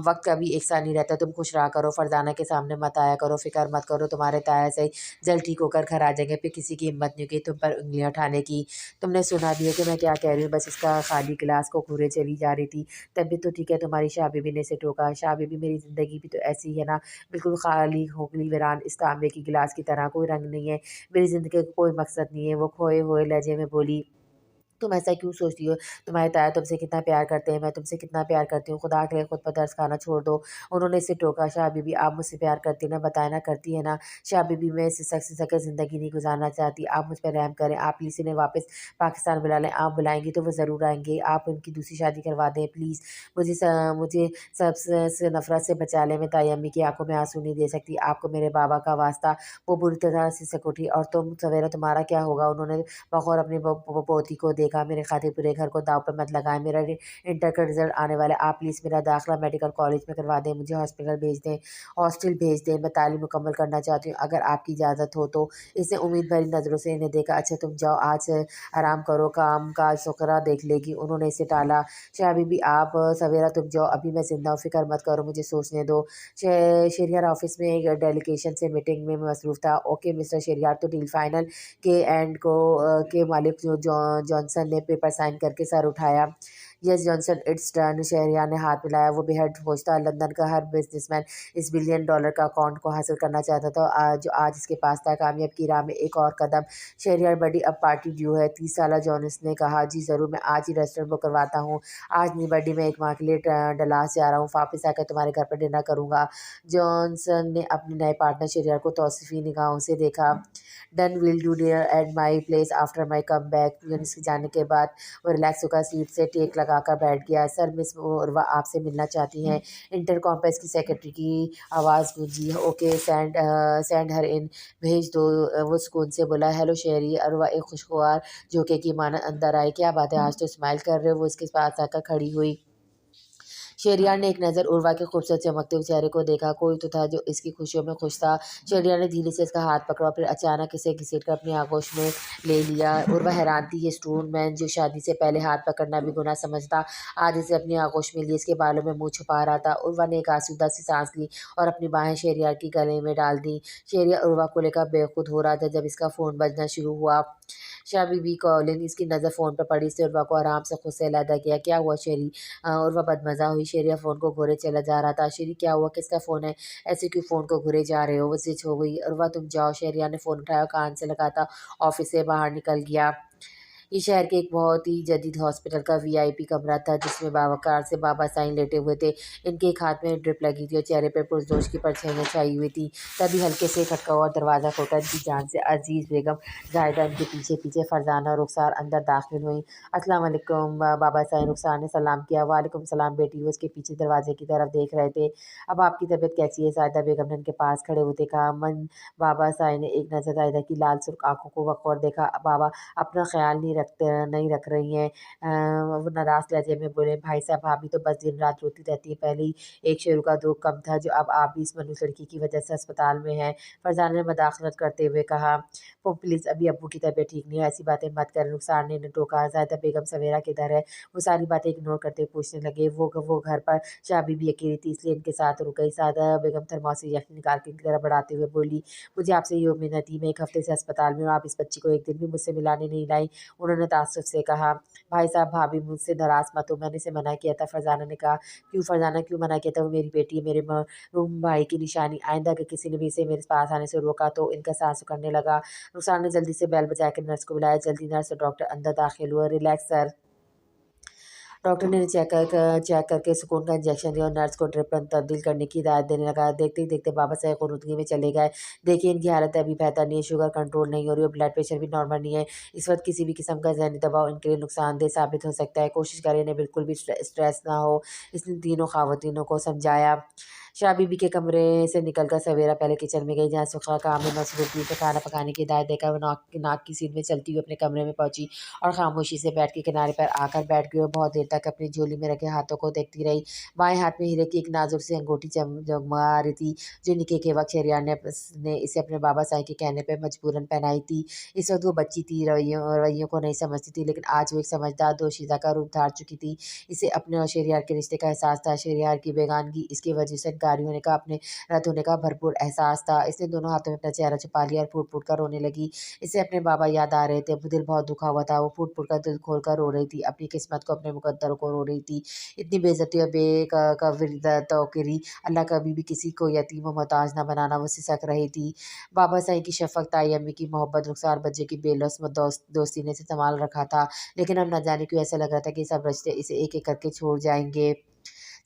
वक्त कभी एक सा नहीं रहता, तुम खुश रहा करो। फरजाना के सामने मत आया करो, फिक्र मत करो, तुम्हारे ताया से जल्द ठीक होकर घर आ जाएंगे। फिर किसी की हिम्मत नहीं होगी तुम पर उंगलियां उठाने की। तुमने सुना भी है कि मैं क्या कह रही हूँ। बस इसका खाली गिलास को घूरे चली जा रही थी। तबीयत तो ठीक है तुम्हारी? शाह बीबी ने इसे टोका। शाह बीबी मेरी ज़िंदगी भी तो ऐसी ही है ना, बिल्कुल खाली खोखली वीरान, इस तांबे की गिलास की तरह, कोई रंग नहीं है। मेरी ज़िंदगी का कोई मकसद नहीं है। वो खोए हुए लहजे में बोली, तुम ऐसा क्यों सोचती हो? तुम्हारे ताया तुमसे कितना प्यार करते हैं, मैं तुमसे कितना प्यार करती हूँ। खुदा के लिए खुद पर तरस खाना छोड़ दो। उन्होंने इसे टोका। शाह बीबी आप मुझसे प्यार करती ना, बताया ना, करती है ना? शाह बीबी मैं सिसक सिसक कर ज़िंदगी नहीं गुजारना चाहती। आप मुझ पर रहम करें। आप प्लीज़ इन्हें वापस पाकिस्तान बुला लें। आप बुलाएंगी तो वो ज़रूर आएंगे। आप उनकी दूसरी शादी करवा दें प्लीज़। मुझे सबसे से नफरत से बचा लें। मैं ताई अम्मी की आंखों में आंसू नहीं दे सकती। आपको मेरे बाबा का वास्ता। वो बुरी तरह सिसक उठी। और तुम सवेरा तुम्हारा क्या होगा? उन्होंने बगौर अपनी पोती को देखा। मेरे खातिर पूरे घर को दाव पे मत लगाएं। मेरा इंटर का रिजल्ट आने वाला है। आप प्लीज़ मेरा दाखिला मेडिकल कॉलेज में करवा दें। मुझे हॉस्टल भेज दें। मैं तालीम मुकम्मल करना चाहती हूँ, अगर आपकी इजाज़त हो तो। इसने उम्मीद भरी नज़रों से इन्हें देखा। अच्छा तुम जाओ, आज से आराम करो, काम काज शुक्रा देख लेगी। उन्होंने इसे टाला। शाह बीबी आप सवेरा तुम जाओ, अभी मैं जिंदा हूँ, फिक्र मत करो, मुझे सोचने दो। शेरियार ऑफिस में एक डेलीगेशन से मीटिंग में मसरूफ़ था। ओके मिस्टर शेरियार, तो डील फाइनल के एंड को के मालिक जॉनसन ने पेपर साइन करके सर उठाया। Yes Johnson, it's done. Shahriyar ने हाथ मिलाया। वो बेहद खुश था। लंदन का हर बिजनेसमैन इस बिलियन डॉलर का अकाउंट को हासिल करना चाहता था, जो आज इसके पास था। कामयाब की राह में एक और कदम। शहरियार बड़ी, अब पार्टी ड्यू है। 30 साल जॉनस ने कहा, जी ज़रूर, मैं आज ही रेस्टोरेंट बुक करवाता हूँ। आज नहीं बर्थडे में एक माह के लिए डलास जा रहा हूँ, वापस आकर तुम्हारे घर पर डिनर करूँगा। जॉनसन ने अपने नए पार्टनर शहरियार को तौसीफी निगाहों से देखा। Done, will do dinner at my place after my come back. Younis के जाने के बाद वो रिलैक्स होकर सीट से टेक लगाकर बैठ गया। सर मिस उर्वा आपसे मिलना चाहती हैं। इंटरकॉम पर इसकी सेक्रेटरी की आवाज़ गूंजी। ओके सेंड हर इन, भेज दो। वो सुकून से बोला, हेलो शेरी। उर्वा एक खुशगवार झोंके की मानत अंदर आई। क्या बात है, आज तो स्माइल कर रहे हो? वो इसके पास आकर खड़ी हुई। शेरियार ने एक नज़र उर्वा के खूबसूरत चमकते हुए चेहरे को देखा। कोई तो था जो इसकी खुशियों में खुश था। शेरियार ने धीरे से इसका हाथ पकड़ा, फिर अचानक इसे घसीट कर अपनी आगोश में ले लिया। उर्वा हैरान थी। ये स्टून मैन जो शादी से पहले हाथ पकड़ना भी गुनाह समझता, आज इसे अपनी आगोश में लिए इसके बालों में मुँह छुपा रहा था। उर्वा ने एक आसूदा सी सांस ली और अपनी बाहें शेरियार की गले में डाल दी। शेरियार उर्वा को लेकर बेखुद हो रहा था जब इसका फ़ोन बजना शुरू हुआ। शाह बीबी कॉलिंग। इसकी नज़र फ़ोन पर पड़ी। इससे उर्वा को आराम से खुद से अलहदा किया। क्या हुआ शेरी? उर्वा बदमज़ा हुई। शेरिया फ़ोन को घूरे चला जा रहा था। शेरी क्या हुआ, किसका फ़ोन है? ऐसे क्यों फ़ोन को घूरे जा रहे हो? वो स्विच हो गई। उर्वा तुम जाओ। शेरिया ने फ़ोन उठाया, कान से लगाता ऑफिस से बाहर निकल गया। ये शहर के एक बहुत ही जदीद हॉस्पिटल का वीआईपी कमरा था, जिसमें बावकार से बाबा साईं लेटे हुए थे। इनके एक हाथ में ड्रिप लगी थी और चेहरे पर पुरजोश की परछाइयाँ छाई हुई थी। तभी हल्के से खटका हुआ दरवाज़ा खोलकर इनकी जान से अजीज़ बेगम जाहिदा इनके पीछे पीछे फरजाना और रुखसार अंदर दाखिल हुई। अस्सलाम वालेकुम बाबा साईं। रुखसार ने सलाम किया। वालेकुम सलाम बेटी। वो उसके पीछे दरवाजे की तरफ देख रहे थे। अब आपकी तबीयत कैसी है? जाहिदा बेगम ने उनके पास खड़े होते कहा। अमन। बाबा साईं ने एक नज़र जाहिदा की लाल सुर्ख आंखों को वक़ौर देखा। बाबा अपना ख्याल नहीं रख रही हैं। वो नाराज़ लहजे में बोले, भाई साहब भाभी तो बस दिन रात रोती रहती है। पहले ही एक शेरू का दुख कम था, जो अब आप भी इस मनहूस लड़की की वजह से अस्पताल में हैं। फरजाना ने मदाखलत करते हुए कहा, वो प्लीज़ अभी अब्बू की तबीयत ठीक नहीं है, ऐसी बातें मत करें। रुखसार ने इन्हें टोका। जाहिदा बेगम सवेरा किधर है? वो सारी बातें इग्नोर करते हुए पूछने लगे। वो घर पर शाह बीबी अकेली थी, इसलिए इनके साथ रुक गई। जाहिदा बेगम थर्मोस से यखनी निकाल के इनकी तरफ बढ़ाते हुए बोली, मुझे आपसे ये उम्मीद नहीं थी। मैं एक हफ्ते से अस्पताल में हूँ, आप इस बच्ची को एक दिन भी मुझसे मिलाने नहीं लाई। उन्होंने तासुफ़ से कहा, "भाई साहब, भाभी मुझसे नाराज़ मत हो, मैंने इसे मना किया था।" फरज़ाना ने कहा, "क्यों फरज़ाना, क्यों मना किया था? वो मेरी बेटी है, मेरे महरूम भाई की निशानी। आइंदा अगर किसी ने भी इसे मेरे पास आने से रोका तो इनका साँस उखड़ने लगा।" रुखसार ने जल्दी से बेल बजा के नर्स को बुलाया। जल्दी नर्स और डॉक्टर अंदर दाखिल हुए। "Relax sir." डॉक्टर ने चेक करके सुकून का इंजेक्शन दिया और नर्स को ड्रिप में तब्दील करने की हिदायत देने लगा। देखते ही देखते बाबा साहब क़ुनूतगी में चले गए। देखिए, इनकी हालत अभी बेहतर नहीं है, शुगर कंट्रोल नहीं हो रही और ब्लड प्रेशर भी नॉर्मल नहीं है। इस वक़्त किसी भी किस्म का ज़हनी दबाव इनके लिए नुकसानदेह साबित हो सकता है। कोशिश करें इन्हें बिल्कुल भी स्ट्रेस ना हो। इसने तीनों ख़वातीनों को समझाया। शाह बीबी के कमरे से निकलकर सवेरा पहले किचन में गई, जहाँ सुखा काम में मसरूफ़ थी। उसे खाना पकाने की हिदायत देकर वो नाक की सीध में चलती हुई अपने कमरे में पहुँची और खामोशी से बेड के किनारे पर आकर बैठ गई और बहुत देर तक अपनी झोली में रखे हाथों को देखती रही। बाएँ हाथ में हीरे की एक नाज़ुक सी अंगूठी जगमगा रही थी, जो निके के वक़्त शहरयार ने इसे अपने बाबा साईं के कहने पे मजबूरन पहनाई थी। इस वक़्त वो बच्ची थी, रवैयों को नहीं समझती थी, लेकिन आज वो एक समझदार दोशीज़ा का रूप धार चुकी थी। इसे अपने और शहरयार के रिश्ते का एहसास था। शहरयार की बेगानगी इसकी वजह से इनकारी होने का, अपने रद्द होने का भरपूर एहसास था। इसने दोनों हाथों में अपना चेहरा छुपा लिया और फूट-फूट कर रोने लगी। इसे अपने बाबा याद आ रहे थे। अब दिल बहुत दुखा हुआ था। वो फूट-फूट कर दिल खोल कर रो रही थी। अपनी किस्मत को, अपने मुकद्दर को रो रही थी। इतनी बेइज़्ज़ती और तोक़ीरी अल्लाह कभी भी किसी को यतीम और मोहताज ना बनाना, वो सिसक रही थी। बाबा साईं की शफ़क़त, ताई अम्मी की मोहब्बत, रुख़सार बच्चे की बेलौस दोस्ती ने इसे सँभाल रखा था। लेकिन अब न जाने क्यों ऐसा लग रहा था कि सब रिश्ते इसे एक-एक करके छोड़ जाएँगे।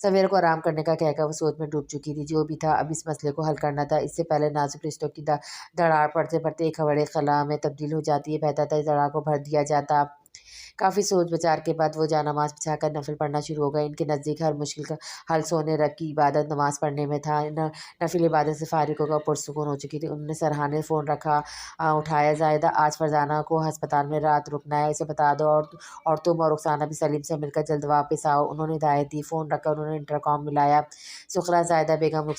सवेरे को आराम करने का कहकर वो सोच में डूब चुकी थी। जो भी था, अब इस मसले को हल करना था। इससे पहले नाज़ुक रिश्तों की दरार पड़ते-पड़ते एक बड़े ख़ला में तब्दील हो जाती है। बेहतर था इस दरार को भर दिया जाता। काफ़ी सोच-विचार के बाद वो जानमाज़ बिछाकर नफ़िल पढ़ना शुरू हो गए। इनके नज़दीक हर मुश्किल का हल सोने रब की इबादत, नमाज़ पढ़ने में था। नफ़िल इबादत से फ़ारिग होकर पुरसुकून हो चुकी थी। उन्होंने सरहाने फ़ोन उठाया, "ज़ाहिदा, आज फ़रज़ाना को अस्पताल में रात रुकना है, उसे बता दो और तुम और रुख़साना भी सलीम से मिलकर जल्द वापस आओ।" उन्होंने हिदायत दी। फ़ोन रखकर उन्होंने इंटरकॉम मिलाया। "सुखरा, ज़ाहिदा बेगम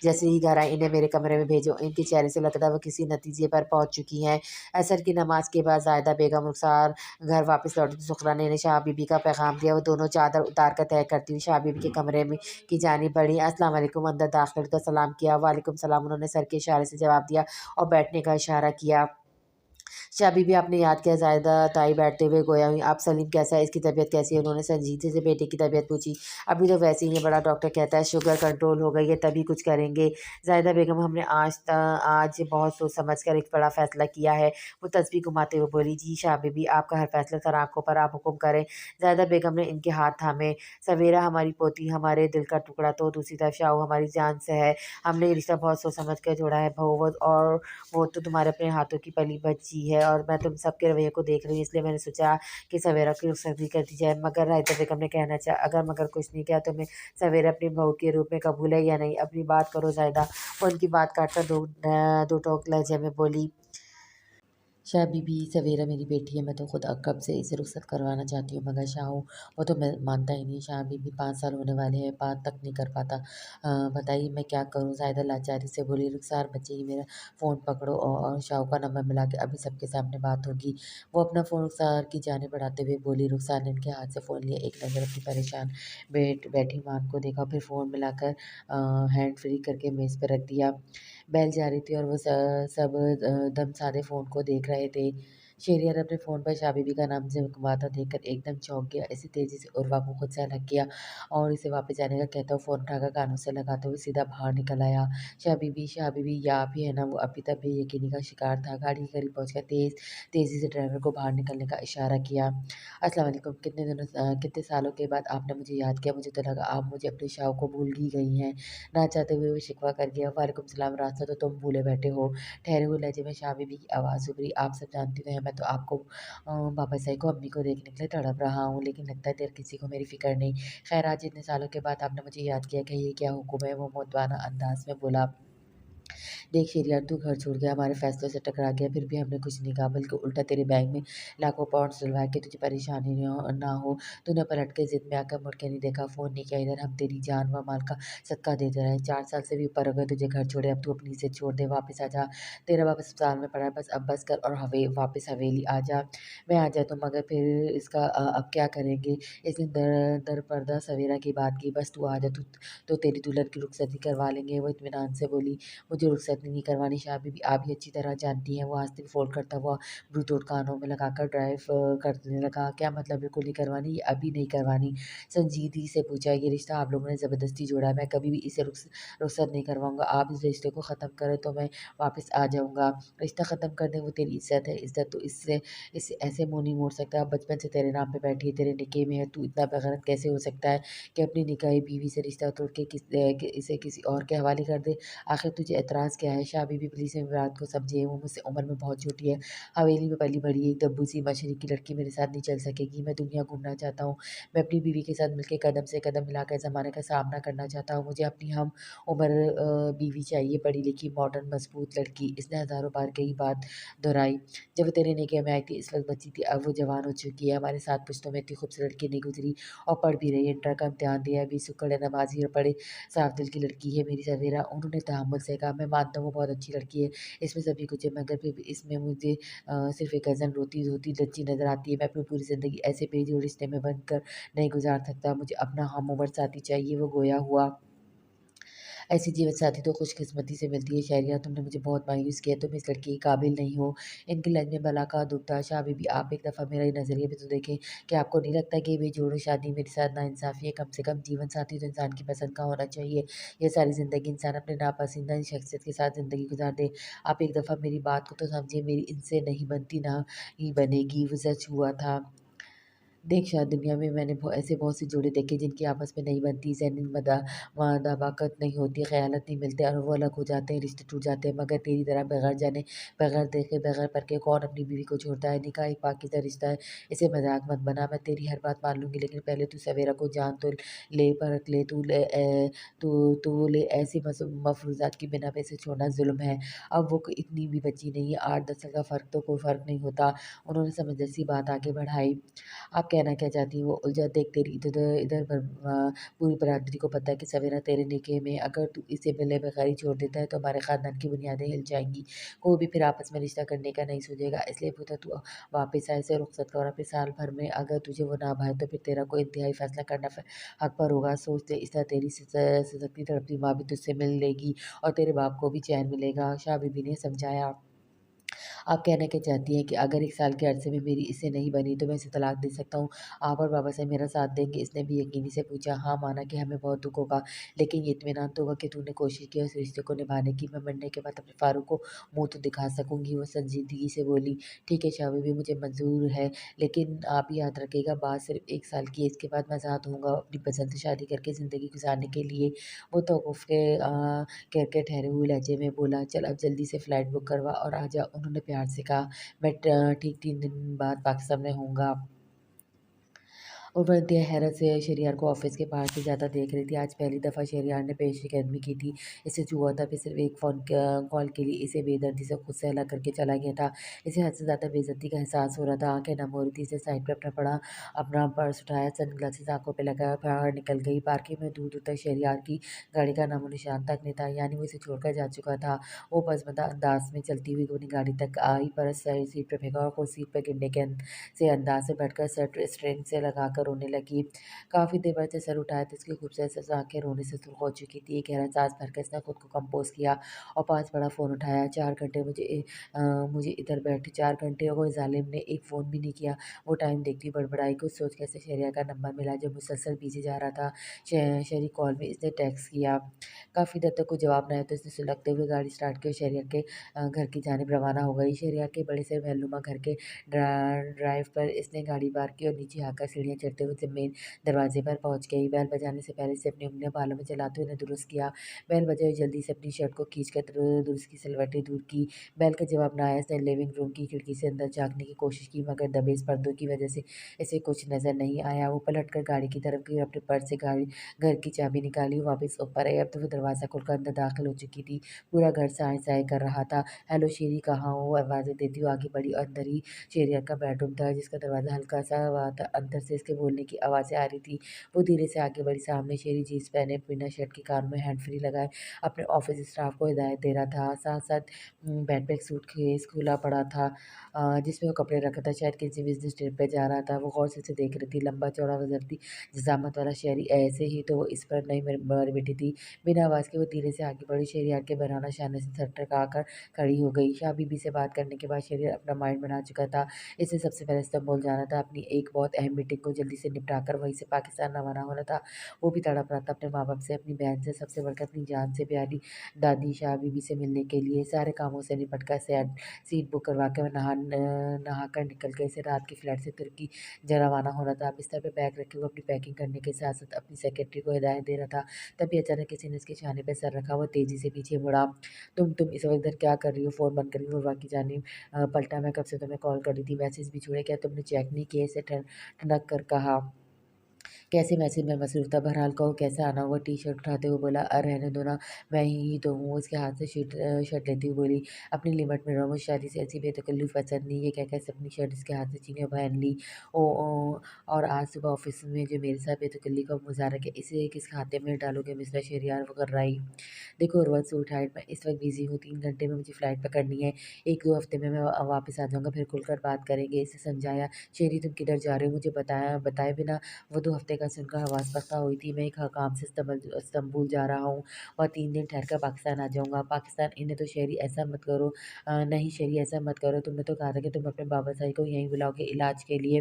जैसे ही घर आई, इन्हें मेरे कमरे में भेजो।" इनके चेहरे से लगता है वो किसी नतीजे पर पहुँच चुकी हैं। असर की नमाज़ के बाद ज़ाहिदा बेगम, रुख़सार घर वापस लौटी तो सुखरा ने इन्हें शाह बीबी का पैगाम दिया। वो दोनों चादर उतार कर तय करती हुई शाह बीबी के कमरे में की जानिब बढ़ी। अस्सलाम वालेकुम, अंदर दाखिल होकर सलाम किया। वालेकुम सलाम, उन्होंने सर के इशारे से जवाब दिया और बैठने का इशारा किया। शाह बीबी, आपने याद किया? ज़ाहिदा ताई बैठते हुए गोया हुईं। "आप सलीम कैसा है? इसकी तबीयत कैसी है?" उन्होंने संजीदगी से बेटे की तबीयत पूछी। "अभी तो वैसे ही है, बड़ा डॉक्टर कहता है शुगर कंट्रोल हो गई है, तभी कुछ करेंगे।" "ज़ाहिदा बेगम, हमने आज बहुत सोच समझ कर एक बड़ा फ़ैसला किया है।" वो तस्बीह घुमाते हुए बोली। "जी शाह बीबी, आपका हर फ़ैसला सर आँखों पर, आप हुक्म करें।" ज़ाहिदा बेगम ने इनके हाथ थामे। "सवेरा हमारी पोती, हमारे दिल का टुकड़ा, तो दूसरी तरफ शाहू हमारी जान से है। हमने ये रिश्ता बहुत सोच समझ कर जोड़ा है बहू, और वो तो तुम्हारे अपने हाथों की पली बच्ची है और मैं तुम सबके रवैये को देख रही हूँ, इसलिए मैंने सोचा कि सवेरा की रुखसती कर दी जाए। मगर रायता बेगम ने कहना चाहा, अगर मगर कुछ नहीं किया, तुम्हें सवेरा अपनी बहू के रूप में कबूल है या नहीं? अपनी बात करो ज़ाहिदा।" वो उनकी बात काटकर दो टोक लहजे में बोली। शाह बीबी, सवेरा मेरी बेटी है, मैं तो खुद कब से इसे रुखसत करवाना चाहती हूँ, मगर शाहू वो तो मैं मानता ही नहीं। शाह बीबी, 5 साल होने वाले हैं, बात तक नहीं कर पाता। बताइए मैं क्या करूँ? ज़ाहिदा लाचारी से बोली। रुखसार बच्चे ही, मेरा फ़ोन पकड़ो और शाहू का नंबर मिला के अभी सबके सामने बात होगी। वो अपना फ़ोन रुखसार की जानिब बढ़ाते हुए बोली। रुखसार ने उनके हाथ से फ़ोन लिया, एक नज़र अपनी परेशान बैठी माँ को देखा, फिर फ़ोन मिलाकर हैंड फ्री करके मेज़ पर रख दिया। बेल जा रही थी और वो सब दम साधे फ़ोन को देख रहे थे। शहरयार अपने फ़ोन पर शाह बीबी का नाम झमकवाता देखकर एकदम चौंक गया। इसी तेज़ी से उर्वा को खुद से अलग किया और इसे वापस जाने का कहता हुआ फ़ोन उठाकर कानों से लगाते हुए सीधा बाहर निकल आया। शाह बीबी, ये आप ही है ना? वो अभी तक बेयकीनी का शिकार था। गाड़ी के करीब पहुँचकर तेज़ी से ड्राइवर को बाहर निकलने का इशारा किया। "अस्सलाम वालेकुम, कितने सालों के बाद आपने मुझे याद किया। मुझे तो लगा आप मुझे अपने शाहू को भूल ही गई हैं।" ना चाहते हुए वो शिकवा कर गया। "वालेकुम सलाम, रास्ता तो तुम भूले बैठे हो।" ठहरे हुए लहजे में शाह बीबी की आवाज़ उभरी। "आप सब जानती तो हैं, मैं तो आपको बाबा साईं को, अम्मी को देखने के लिए तड़प रहा हूँ, लेकिन लगता है देर किसी को मेरी फ़िक्र नहीं। खैर, आज इतने सालों के बाद आपने मुझे याद किया, कहिए क्या हुक्म है?" वो मुतवाना अंदाज़ में बोला। "देख शेरियार, तू घर छोड़ गया, हमारे फैसलों से टकरा गया, फिर भी हमने कुछ नहीं कहा, बल्कि उल्टा तेरे बैंक में लाखों पाउंड्स डलवाए कि तुझे परेशानी ना हो। तूने पलट के ज़िद में आकर मुड़ के नहीं देखा, फ़ोन नहीं किया इधर, हम तेरी जान व माल का सदका देते रहे। 4 साल से भी ऊपर हो गए तुझे घर छोड़े, अब तू अपनी इज़्ज़त छोड़ दे, वापस आ जा। तेरा बाप अस्पताल में पड़ा है, बस अब बस कर और वापस हवेली आ जा। मैं आ जाता हूँ, मगर फिर इसका अब क्या करेंगे?" इसने दरपर्दा सवेरा की बात की। "बस तू आ जा, तो तेरी दुल्हन की रुखसती करवा लेंगे।" वो इत्मीनान से बोली। "मुझे रुखसती रुखसत नहीं करवानी। शाह बीबी आप भी अच्छी तरह जानती हैं। वो आस्तीन फ़ोल्ड करता हुआ ब्लूटूथ कानों में लगाकर ड्राइव करने लगा। क्या मतलब बिल्कुल नहीं करवानी? ये अभी नहीं करवानी। संजीदगी से पूछा, ये रिश्ता आप लोगों ने ज़बरदस्ती जोड़ा है, मैं कभी भी इसे रुखसत नहीं करवाऊँगा। आप इस रिश्ते को ख़त्म करें तो मैं वापस आ जाऊँगा। रिश्ता ख़त्म कर दें वो तेरी इज़्ज़त है। इज़्ज़त तो इससे ऐसे मुँह नहीं मोड़ सकता। बचपन से तेरे नाम पे बैठी है, तेरे निकाह में है, तू इतना बेगैरत कैसे हो सकता है कि अपनी निकाही बीवी से रिश्ता तोड़ के इसे किसी और के हवाले कर दे? आखिर तुझे एतराज़ क्या है? शाह बीबी प्लीज़ मेरी बात को समझिए, वो मुझसे उम्र में बहुत छोटी है। हवेली में पली-बड़ी एक दब्बू-सी मशरक़ी की लड़की मेरे साथ नहीं चल सकेगी। मैं दुनिया घूमना चाहता हूँ। मैं अपनी बीवी के साथ मिलके कदम से कदम मिलाकर ज़माने का सामना करना चाहता हूँ। मुझे अपनी हम उम्र बीवी चाहिए, पढ़ी-लिखी, मॉडर्न, मज़बूत लड़की। इसने हज़ारों बार कई बात दोहराई। जब वो तेरे निकाह में आई थी इस वक़्त बच्ची थी, अब वो जवान हो चुकी है। हमारे 7 पुश्तों में इतनी खूबसूरत लड़की नहीं गुज़री और पढ़ भी रही है। इंटर का इम्तिहान दिया है, 20 सुक्कड़ नमाज़ी और बड़े साफ़ दिल की लड़की है मेरी सवेरा। उन्होंने तहम्मुल से कहा, मैं मानता हूँ वो बहुत अच्छी लड़की है, इसमें सभी कुछ है, मगर फिर भी इसमें मुझे सिर्फ़ एक गज़ल रोती-धोती लच्ची नज़र आती है। मैं अपनी पूरी ज़िंदगी ऐसे बेजोड़ रिश्ते में बंध कर नहीं गुज़ार सकता। मुझे अपना हम-उम्र साथी चाहिए। वो गोया हुआ, ऐसी जीवनसाथी तो खुशकिस्मती से मिलती है। शहरियार, तुमने मुझे बहुत मायूस किया, तुम इस लड़की के काबिल नहीं हो। इनकी लहज़ में बला का दुःख था। शाह बीबी आप एक दफ़ा मेरा ये नज़रिया भी तो देखें। क्या आपको नहीं लगता कि ये बेजोड़ शादी मेरे साथ नाइंसाफ़ी है? कम से कम जीवन साथी तो इंसान की पसंद का होना चाहिए। ये सारी ज़िंदगी इंसान अपने नापसंदीदा शख्सियत के साथ ज़िंदगी गुज़ार दे। आप एक दफ़ा मेरी बात को तो समझिए, मेरी इनसे नहीं बनती, ना ही बनेगी। वो सच हुआ था। देख शायद दुनिया में मैंने ऐसे बहुत से जोड़े देखे जिनकी आपस में नहीं बनती, ज़हनी मुताबाकत नहीं होती, ख़यालात नहीं मिलते और वो अलग हो जाते हैं, रिश्ते टूट जाते हैं। मगर तेरी तरह बगैर जाने, बगैर देखे, बगैर परखे कौन अपनी बीवी को छोड़ता है? निकाह एक पाकीज़ा रिश्ता है, इसे मज़ाक मत बना। मैं तेरी हर बात मान लूँगी, लेकिन पहले तू सवेरा को जान तो ले, परख ले। तू ले ऐसी मफ़रूज़ात की बिना पे इसे छोड़ना ज़ुल्म है। अब वो इतनी भी बच्ची नहीं है, 8-10 साल का फ़र्क तो कोई फ़र्क नहीं होता। उन्होंने समंजस सी बात आगे बढ़ाई। आप कहना क्या चाहती हो? वो उलझा देख तेरी इधर इधर पूरी बरादरी को पता है कि सवेरा तेरे निकाह में है। अगर तू इसे मिले बगैर ही छोड़ देता है तो हमारे ख़ानदान की बुनियादें हिल जाएँगी। कोई भी फिर आपस में रिश्ता करने का नहीं सोचेगा। इसलिए पुत्र तू वापस आ, इसे रुख़सत कर और फिर साल भर में अगर तुझे वो ना भाए तो फिर तेरा कोई इंतहाई फ़ैसला करना हक़ पर होगा। सोच ले, इस तरह तेरी ससकती तड़पती माँ भी तुझसे मिल लेगी और तेरे बाप को भी चैन मिलेगा। शाह बीबी ने समझाया। आप कहना क्या चाहती हैं कि अगर 1 साल के अरसे में मेरी इससे नहीं बनी तो मैं इसे तलाक दे सकता हूँ? आप और बाबा साहब मेरा साथ देंगे? इसने भी यकीनी से पूछा। हाँ, माना कि हमें बहुत दुःख होगा, लेकिन ये इत्मीनान तो होगा कि तूने कोशिश की है उस रिश्ते को निभाने की। मैं मरने के बाद अपने फारूक को मुँह तो दिखा सकूँगी। वो संजीदगी से बोली, ठीक है शाह बीबी, मुझे मंज़ूर है, लेकिन आप याद रखिएगा बात सिर्फ़ 1 साल की है। इसके बाद मैं आज़ाद होऊँगा अपनी पसंद से शादी करके ज़िंदगी गुज़ारने के लिए। वो तौक़ुफ़ के करके ठहरे हुए लहजे में बोला, चल अब जल्दी से फ़्लाइट बुक करवा और आ जा। उन्होंने प्यार से कहा, मैं ठीक 3 दिन बाद पाकिस्तान में होऊँगा। और वह इंतहाई हैरत से शहरयार को ऑफ़िस के बाहर से जाता देख रही थी। आज पहली दफ़ा शहरयार ने पेशकदमी की थी। इसे जो हुआ था फिर सिर्फ़ एक कॉल के लिए इसे बेदर्दी से खुद से अलग करके चला गया था। इसे हद से ज़्यादा बेइज़्ज़ती का एहसास हो रहा था। आँखें नम हो रही थी। इसे साइड पे अपना पर्स उठाया, सनग्लासेस आँखों पे लगाया और बाहर निकल गई। पार्किंग में दूर-दूर तक शहरयार की गाड़ी का नामो-निशान तक नहीं था, यानी वो इसे छोड़कर जा चुका था। वो पसमंदा अंदाज़ में चलती हुई अपनी गाड़ी तक आई, पर्स सही सीट पे फेंका और खुद सीट पे गिरने के से अंदाज़ से बैठकर सर स्ट्रेन से लगाकर रोने लगी। काफ़ी देर बाद से सर उठाया तो इसकी खूबसूरत आँखें रोने से सुर्ख हो चुकी थी। एक गहरा साँस भरकर इसने खुद को कंपोज़ किया और पास पड़ा फ़ोन उठाया। 4 घंटे मुझे इधर बैठे 4 घंटे हो गए, ज़ालिम ने एक फ़ोन भी नहीं किया। वो टाइम देखती बड़बड़ाई, कुछ सोच कर इसे शहरिया का नंबर मिला जो मुसलसल बिज़ी जा रहा था। शहरी कॉल में इसने टेक्स्ट किया। काफ़ी देर तक कोई जवाब ना आया तो इसने सुलगते हुए गाड़ी स्टार्ट की और शहरिया के घर की जानिब रवाना हो गई। शहरिया के बड़े से महलनुमा घर के ड्राइव पर इसने गाड़ी पार्क की और नीचे आकर सीढ़ियाँ चढ़ते हुए जब मेन दरवाजे पर पहुँच गई। बेल बजाने से पहले इसे अपनी उँगलियाँ बालों में चलाते हुए उन्हें दुरुस्त किया। बेल बजाई, जल्दी से अपनी शर्ट को खींचकर दुरुस्त की सिलवटें दूर की। बेल का जवाब ना आया। इसने लिविंग रूम की खिड़की से अंदर झाँकने की कोशिश की, मगर दबे इस पर्दों की वजह से इसे कुछ नज़र नहीं आया। वो पलटकर गाड़ी की तरफ गई और अपने पर्स से घर की चाबी निकाली, वापस ऊपर आई। अब तो वो दरवाज़ा खोलकर अंदर दाखिल हो चुकी थी। पूरा घर साए-साए कर रहा था। हेलो शेरी, कहाँ हो? आवाज़ें देती हुई आगे बढ़ी और अंदर ही शेरिया का बेडरूम था, जिसका दरवाज़ा हल्का सा हुआ था। अंदर से इसके बोलने की आवाज़ें आ रही थी। वो धीरे से आगे बढ़ी, सामने शेरी जीन्स पहने बिना शर्ट के कान में हैंड फ्री लगाए अपने ऑफ़िस स्टाफ को हिदायत दे रहा था। साथ-साथ बैकपैक सूटकेस खुला पड़ा था, जिसमें वो कपड़े रखा था, शायद किसी बिज़नेस ट्रिप पे जा रहा था। वो गौर से उसे देख रही थी, लंबा-चौड़ा वज़र्दी जिसामत वाला शहरी। ऐसे ही तो वो इस पर नहीं मर मिटी थी। बिना आवाज़ के वो धीरे से आगे बढ़ी, शेरी आके बरहाना शाने से सर टकराकर खड़ी हो गई। शाह बीबी से बात करने के बाद शेरी अपना माइंड बना चुका था। इसे सबसे पहले इस्तांबुल जाना था, अपनी एक बहुत अहम मीटिंग को जल्दी से निपटाकर वहीं से पाकिस्तान रवाना होना था। वो भी तड़प रहा था अपने माँ-बाप से, अपनी बहन से, सबसे बढ़कर अपनी जान से प्यारी दादी शाह बीबी से मिलने के लिए। सारे कामों से निपट कर सीट बुक करवा के नहा कर निकल गए। इसे रात की फ्लाइट से तुर्की रवाना होना था। बिस्तर पे बैग रखे हुए अपनी पैकिंग करने के साथ-साथ अपनी सेक्रेटरी को हिदायत दे रहा था। तभी अचानक किसी ने उसके शाने पे सर रखा। वो तेज़ी से पीछे मुड़ा। तुम इस वक़्त इधर क्या कर रही हो?" फ़ोन बंद करके उर्वा की जानिब पलटा। "मैं कब से तुम्हें कॉल कर रही थी, मैसेज भी छोड़े, क्या तुमने चेक नहीं किए?" इसे ठनक कर कहा। कैसे मैसेज में मसरूफ़ था, बहरहाल कहो कैसे आना हुआ? टी-शर्ट उठाते हुए बोला। रहने दो ना, मैं ही तो हूँ। उसके हाथ से शर्ट लेती हुई बोली। अपनी लिमिट में रहो, मुझे शादी से ऐसी बेतकल्लुफ़ पसंद नहीं। ये कहकर से अपनी शर्ट उसके हाथ से छीनी और पहन ली। ओ और आज सुबह ऑफ़िस में जो मेरे साथ बेतकल्ली का मुज़ाहरा किया, इसे किस खाते में डालोगे मिस्टर शहरयार वग़र्राई? देखो उर्वत सूट हाइट, मैं इस वक़्त बिज़ी हूँ, 3 घंटे में मुझे फ़्लाइट पकड़नी है। 1-2 हफ़्ते में मैं वापस आ जाऊँगा, फिर खुलकर बात करेंगे। इसे समझाया। शेरी तुम किधर जा रहे हो? मुझे बताए बिना। वो 2 हफ़्ते का सुनकर हवास पस्ता हुई थी। मैं एक काम से इस्तांबुल जा रहा हूँ और 3 दिन ठहर कर पाकिस्तान आ जाऊँगा। पाकिस्तान? इन्हें तो शेरी ऐसा मत करो। नहीं शेरी ऐसा मत करो। तुमने तो कहा था कि तुम अपने बाबा साई को यहीं बुलाओगे इलाज के लिए।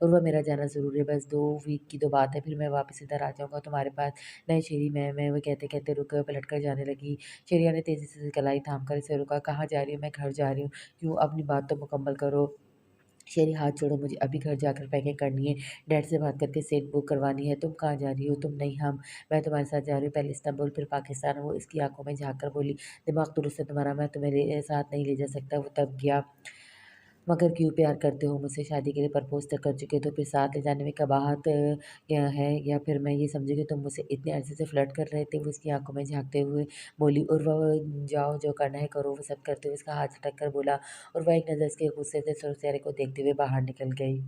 उर्वा मेरा जाना ज़रूरी है, बस 2 वीक की तो बात है, फिर मैं वापस इधर आ जाऊँगा तुम्हारे पास। नहीं शेरी, मैं वो कहते-कहते रुक गए, पलट कर जाने लगी। शेरिया ने तेज़ी से कलाई थाम कर इसे रोका। कहाँ जा रही हो? मैं घर जा रही हूँ। क्यों? अपनी बात तो मुकम्मल करो। शेरी हाथ छोड़ो, मुझे अभी घर जाकर पैकिंग करनी है, डैड से बात करके सीट बुक करवानी है। तुम कहाँ जा रही हो? तुम नहीं हम। मैं तुम्हारे साथ जा रही हूँ, पहले इस्तांबुल फिर पाकिस्तान। वो इसकी आंखों में झाँक कर बोली। दिमाग दुरुस्त है तुम्हारा, मैं तुम्हें साथ नहीं ले जा सकता। वो तब गया। मगर क्यों प्यार करते हो मुझसे? शादी के लिए प्रपोज़ तक कर चुके हो, तो फिर साथ ले जाने में कबाहत क्या है? या फिर मैं ये समझूँ कि तुम मुझसे इतने अरसे से फ्लर्ट कर रहे थे? वो उसकी आँखों में झाँकते हुए बोली। उर्वा जाओ, जो करना है करो। वो सब करते हुए उसका हाथ झटक कर बोला। उर्वा एक नज़र उसके गुस्से से चेहरे को देखते हुए बाहर निकल गई।